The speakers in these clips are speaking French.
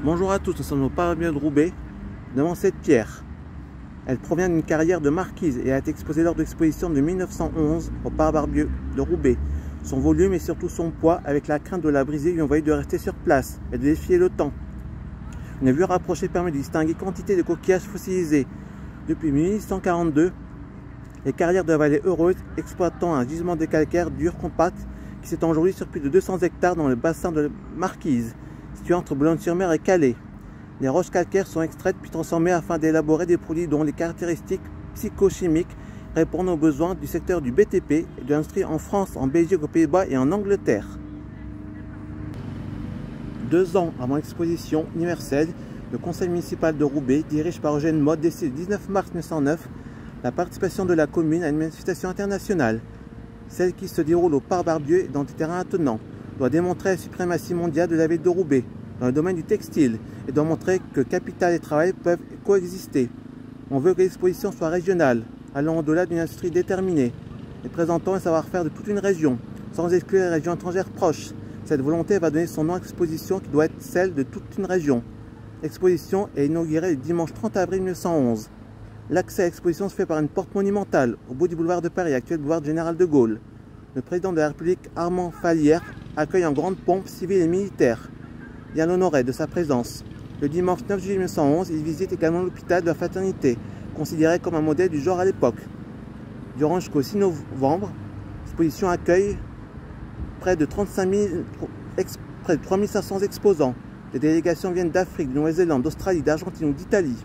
Bonjour à tous, nous sommes au Parc-Barbieux de Roubaix, devant cette pierre. Elle provient d'une carrière de marquise et a été exposée lors de l'exposition de 1911 au Parc-Barbieux de Roubaix. Son volume et surtout son poids, avec la crainte de la briser, lui ont valu de rester sur place et de défier le temps. Une vue rapprochée permet de distinguer quantité de coquillages fossilisés. Depuis 1842, les carrières de la vallée Heureuse, exploitant un gisement de calcaire dur compact qui s'étend aujourd'hui sur plus de 200 hectares dans le bassin de Marquise, situé entre Boulogne-sur-Mer et Calais. Les roches calcaires sont extraites puis transformées afin d'élaborer des produits dont les caractéristiques psychochimiques répondent aux besoins du secteur du BTP et de l'industrie en France, en Belgique, aux Pays-Bas et en Angleterre. 2 ans avant l'exposition universelle, le conseil municipal de Roubaix, dirigé par Eugène Motte, décide le 19 mars 1909 la participation de la commune à une manifestation internationale. Celle qui se déroule au Parc-Barbieux et dans des terrains attenants doit démontrer la suprématie mondiale de la ville de Roubaix dans le domaine du textile et doit montrer que capital et travail peuvent coexister. On veut que l'exposition soit régionale, allant au-delà d'une industrie déterminée et présentant un savoir-faire de toute une région, sans exclure les régions étrangères proches. Cette volonté va donner son nom à l'exposition qui doit être celle de toute une région. L'exposition est inaugurée le dimanche 30 avril 1911. L'accès à l'exposition se fait par une porte monumentale au bout du boulevard de Paris, actuel boulevard du Général de Gaulle. Le président de la République, Armand Fallières, accueille en grande pompe civile et militaire. Bien l'honorer de sa présence. Le dimanche 9 juillet 1911, il visite également l'hôpital de la Fraternité, considéré comme un modèle du genre à l'époque. Durant jusqu'au 6 novembre, l'exposition accueille près de 3500 exposants. Les délégations viennent d'Afrique, de Nouvelle-Zélande, d'Australie, d'Argentine ou d'Italie.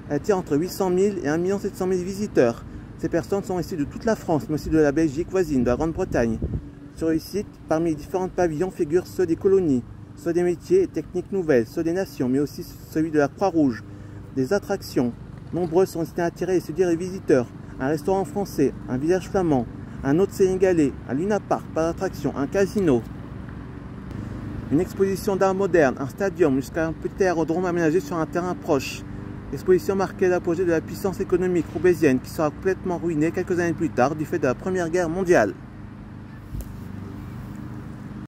Elle attire entre 800 000 et 1 700 000 visiteurs. Ces personnes sont issues de toute la France, mais aussi de la Belgique voisine, de la Grande-Bretagne. Sur le site, parmi les différents pavillons figurent ceux des colonies, ceux des métiers et techniques nouvelles, ceux des nations, mais aussi celui de la Croix-Rouge. Des attractions. Nombreuses sont destinées à attirer et séduire les visiteurs. Un restaurant français, un village flamand, un autre sénégalais, un Luna Park, par attraction, un casino. Une exposition d'art moderne, un stadium jusqu'à un petit aérodrome aménagé sur un terrain proche. L'exposition marquait l'apogée de la puissance économique roubaisienne qui sera complètement ruinée quelques années plus tard du fait de la Première Guerre mondiale.